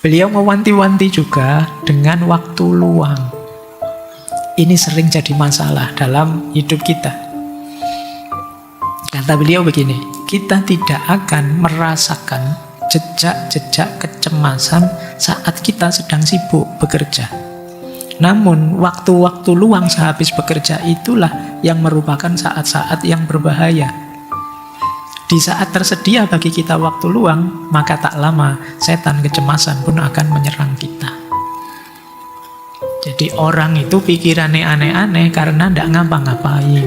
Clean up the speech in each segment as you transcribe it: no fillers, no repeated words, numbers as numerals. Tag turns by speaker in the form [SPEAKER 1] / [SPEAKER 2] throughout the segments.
[SPEAKER 1] Beliau mewanti-wanti juga dengan waktu luang. Ini sering jadi masalah dalam hidup kita. Kata beliau begini, kita tidak akan merasakan jejak-jejak kecemasan saat kita sedang sibuk bekerja. Namun, waktu-waktu luang sehabis bekerja itulah yang merupakan saat-saat yang berbahaya. Di saat tersedia bagi kita waktu luang, maka tak lama setan kecemasan pun akan menyerang kita. Jadi orang itu pikirannya aneh-aneh karena tidak ngapa-ngapain.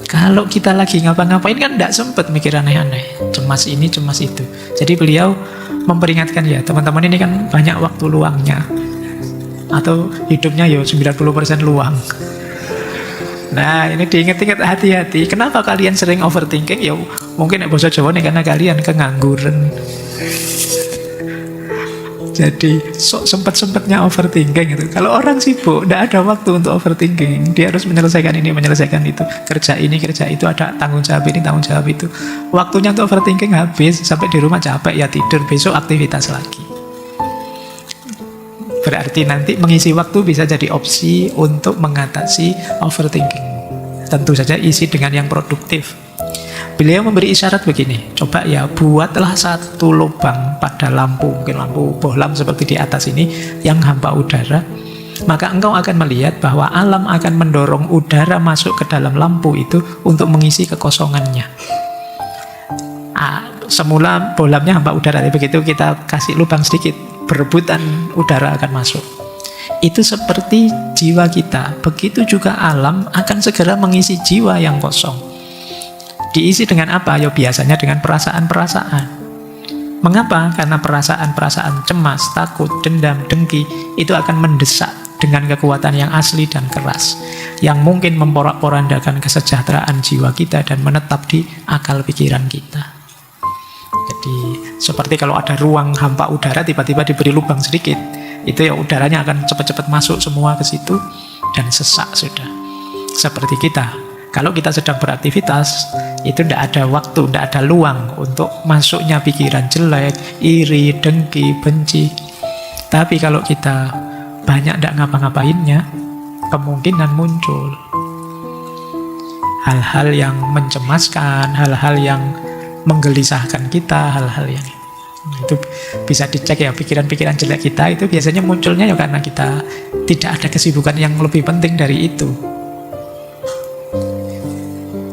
[SPEAKER 1] Kalau kita lagi ngapa-ngapain kan tidak sempat mikir aneh-aneh. Cemas ini, cemas itu. Jadi beliau memperingatkan ya, teman-teman ini kan banyak waktu luangnya. Atau hidupnya ya 90% luang. Nah ini diingat-ingat hati-hati. Kenapa kalian sering overthinking? Ya mungkin bahasa Jawa nih karena kalian kengangguran. Jadi sempet-sempetnya overthinking itu. Kalau orang sibuk, tidak ada waktu untuk overthinking. Dia harus menyelesaikan ini, menyelesaikan itu. Kerja ini, kerja itu, ada tanggung jawab ini, tanggung jawab itu. Waktunya untuk overthinking habis. Sampai di rumah capek, ya tidur. Besok aktivitas lagi. Berarti nanti mengisi waktu bisa jadi opsi untuk mengatasi overthinking. Tentu saja isi dengan yang produktif. Beliau memberi isyarat begini, coba ya buatlah satu lubang pada lampu, mungkin lampu bohlam seperti di atas ini, yang hampa udara. Maka engkau akan melihat bahwa alam akan mendorong udara masuk ke dalam lampu itu untuk mengisi kekosongannya. Semula bohlamnya hampa udara, tapi begitu kita kasih lubang sedikit, berebutan udara akan masuk. Itu seperti jiwa kita. Begitu juga alam akan segera mengisi jiwa yang kosong. Diisi dengan apa? Ya biasanya dengan perasaan-perasaan. Mengapa? Karena perasaan-perasaan cemas, takut, dendam, dengki itu akan mendesak dengan kekuatan yang asli dan keras, yang mungkin memporak-porandakan kesejahteraan jiwa kita dan menetap di akal pikiran kita. Jadi seperti kalau ada ruang hampa udara, tiba-tiba diberi lubang sedikit, itu ya udaranya akan cepat-cepat masuk semua ke situ dan sesak sudah. Seperti kita, kalau kita sedang beraktivitas, itu tidak ada waktu, tidak ada luang untuk masuknya pikiran jelek, iri, dengki, benci. Tapi kalau kita banyak tidak ngapa-ngapainnya, kemungkinan muncul hal-hal yang mencemaskan, hal-hal yang menggelisahkan kita, hal-hal yang itu bisa dicek ya, pikiran-pikiran jelek kita itu biasanya munculnya ya karena kita tidak ada kesibukan yang lebih penting dari itu.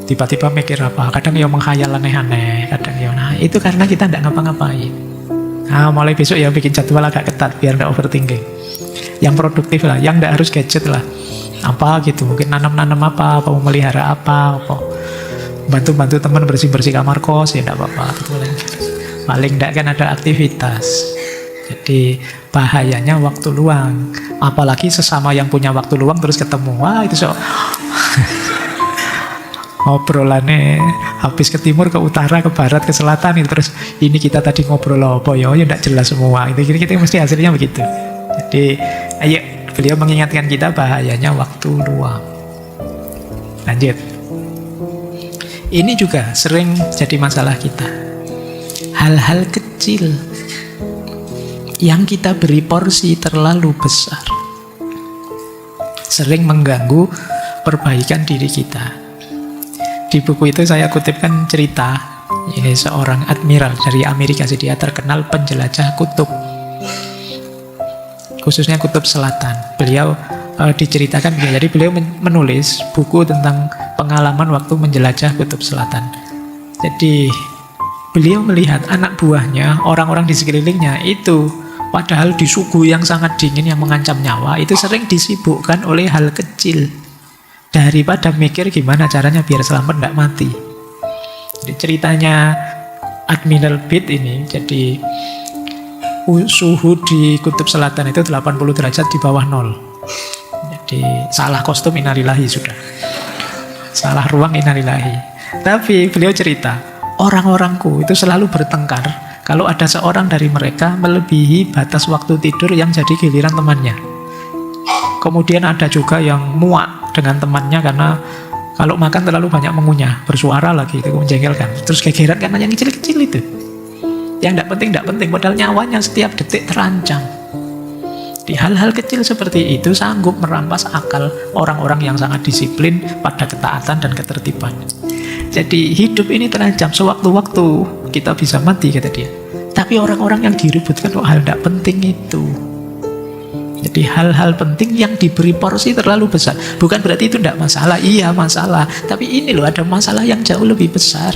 [SPEAKER 1] Tiba-tiba mikir apa, kadang ya menghayal aneh-aneh, kadang ya, nah itu karena kita tidak ngapa-ngapain. Nah mulai besok ya bikin jadwal agak ketat biar tidak overthinking. Yang produktif lah, yang tidak harus gadget lah. Apa gitu, mungkin nanam-nanam apa memelihara apa bantu-bantu teman bersih-bersih kamar kos, ya tidak apa-apa. Paling tidak kan ada aktivitas. Jadi bahayanya waktu luang. Apalagi sesama yang punya waktu luang terus ketemu. Wah itu ngobrolannya habis ke timur, ke utara, ke barat, ke selatan itu terus ini kita tadi ngobrol apa ya tidak jelas semua. Itu kita mesti hasilnya begitu. Jadi ayo beliau mengingatkan kita bahayanya waktu luang. Lanjut. Ini juga sering jadi masalah kita. Hal-hal kecil yang kita beri porsi terlalu besar sering mengganggu perbaikan diri kita. Di buku itu saya kutipkan cerita, ini seorang admiral dari Amerika, dia terkenal penjelajah kutub, khususnya kutub selatan. Beliau diceritakan, jadi beliau menulis buku tentang pengalaman waktu menjelajah kutub selatan. Jadi beliau melihat anak buahnya, orang-orang di sekelilingnya itu padahal di suhu yang sangat dingin yang mengancam nyawa, itu sering disibukkan oleh hal kecil daripada mikir gimana caranya biar selamat tidak mati. Jadi ceritanya Admiral Byrd ini, jadi suhu di kutub selatan itu 80 derajat di bawah nol. Jadi salah kostum innalillahi sudah, salah ruang innalillahi. Tapi beliau cerita, orang-orangku itu selalu bertengkar kalau ada seorang dari mereka melebihi batas waktu tidur yang jadi giliran temannya. Kemudian ada juga yang muak dengan temannya karena kalau makan terlalu banyak mengunyah, bersuara lagi, itu menjengkelkan. Terus gegeran karena yang kecil-kecil itu. Yang tidak penting, padahal nyawanya setiap detik terancam. Di hal-hal kecil seperti itu sanggup merampas akal orang-orang yang sangat disiplin pada ketaatan dan ketertiban. Jadi hidup ini terancam, sewaktu-waktu kita bisa mati, kata dia. Tapi orang-orang yang diributkan hal tidak penting itu. Jadi hal-hal penting yang diberi porsi terlalu besar. Bukan berarti itu tidak masalah, iya masalah. Tapi ini loh, ada masalah yang jauh lebih besar,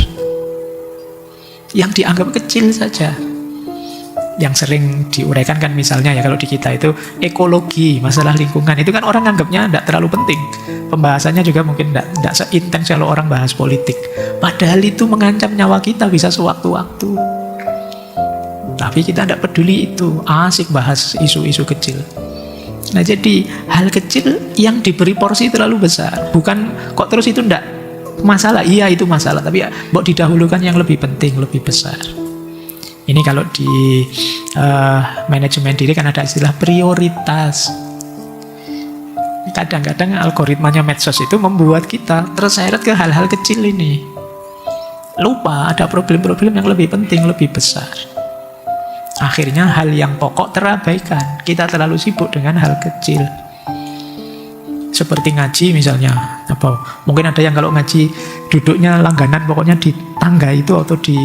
[SPEAKER 1] yang dianggap kecil saja. Yang sering diuraikan kan misalnya ya kalau di kita itu ekologi, masalah lingkungan. Itu kan orang anggapnya tidak terlalu penting. Pembahasannya juga mungkin tidak seintens kalau orang bahas politik. Padahal itu mengancam nyawa kita bisa sewaktu-waktu. Tapi kita tidak peduli itu. Asik bahas isu-isu kecil. Nah jadi hal kecil yang diberi porsi terlalu besar. Bukan kok terus itu tidak masalah. Iya itu masalah. Tapi ya, mau didahulukan yang lebih penting, lebih besar. Ini kalau di manajemen diri kan ada istilah prioritas. Kadang-kadang algoritmanya medsos itu membuat kita terseret ke hal-hal kecil ini. Lupa ada problem-problem yang lebih penting, lebih besar. Akhirnya hal yang pokok terabaikan. Kita terlalu sibuk dengan hal kecil. Seperti ngaji misalnya. Mungkin ada yang kalau ngaji duduknya langganan, pokoknya di tangga itu atau di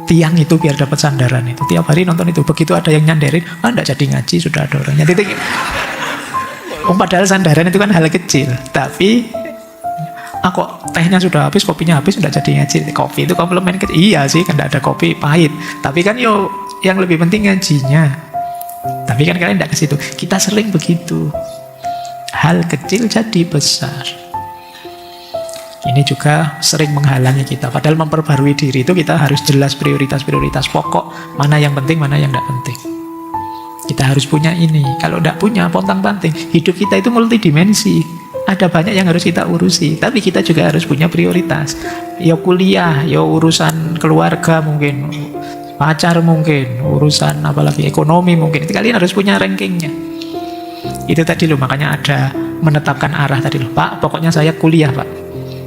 [SPEAKER 1] tiang itu biar dapat sandaran itu. Tiap hari nonton itu. Begitu ada yang nyandarin, enggak jadi ngaji, sudah ada orangnya. Padahal sandaran itu kan hal kecil. Tapi kok tehnya sudah habis, kopinya habis, sudah jadi ngaji. Kopi itu komplement kecil. Iya sih, kan enggak ada kopi, pahit. Tapi kan yang lebih penting ngajinya. Tapi kan kalian enggak ke situ. Kita sering begitu. Hal kecil jadi besar. Ini juga sering menghalangi kita. Padahal memperbarui diri itu kita harus jelas prioritas-prioritas pokok. Mana yang penting, mana yang tidak penting. Kita harus punya ini. Kalau tidak punya, pontang-panting. Hidup kita itu multidimensi. Ada banyak yang harus kita urusi. Tapi kita juga harus punya prioritas. Ya kuliah, ya urusan keluarga mungkin. Pacar mungkin. Urusan apalagi ekonomi mungkin. Itu kalian harus punya rankingnya. Itu tadi loh, makanya ada menetapkan arah tadi loh. Pak, pokoknya saya kuliah Pak.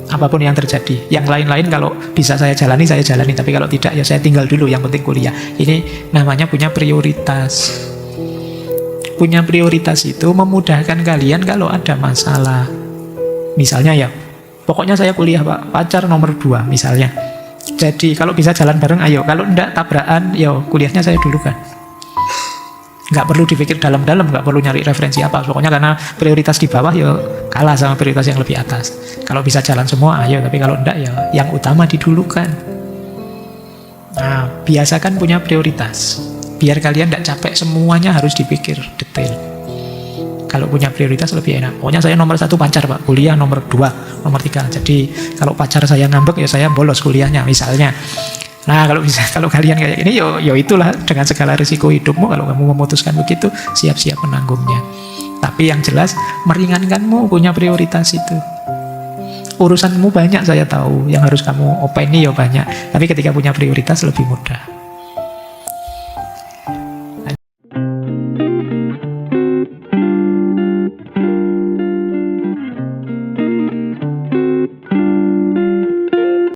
[SPEAKER 1] Apapun yang terjadi. Yang lain-lain kalau bisa saya jalani, saya jalani. Tapi kalau tidak, ya saya tinggal dulu. Yang penting kuliah. Ini namanya punya prioritas. Punya prioritas itu memudahkan kalian kalau ada masalah. Misalnya ya, pokoknya saya kuliah Pak. Pacar nomor 2 misalnya. Jadi kalau bisa jalan bareng, ayo. Kalau enggak tabrakan, ya kuliahnya saya dulu kan. Nggak perlu dipikir dalam-dalam, nggak perlu nyari referensi apa. Pokoknya karena prioritas di bawah ya kalah sama prioritas yang lebih atas. Kalau bisa jalan semua, ayo. Tapi kalau enggak ya yang utama didulukan. Nah, biasakan punya prioritas. Biar kalian enggak capek semuanya harus dipikir detail. Kalau punya prioritas lebih enak. Pokoknya saya nomor 1 pacar Pak, kuliah nomor 2, nomor 3. Jadi kalau pacar saya ngambek ya saya bolos kuliahnya misalnya. Nah kalau bisa, kalau kalian kayak gini, yo itulah dengan segala risiko hidupmu. Kalau kamu memutuskan begitu, siap-siap menanggungnya. Tapi yang jelas meringankanmu punya prioritas itu. Urusanmu banyak saya tahu, yang harus kamu openi ya banyak. Tapi ketika punya prioritas lebih mudah.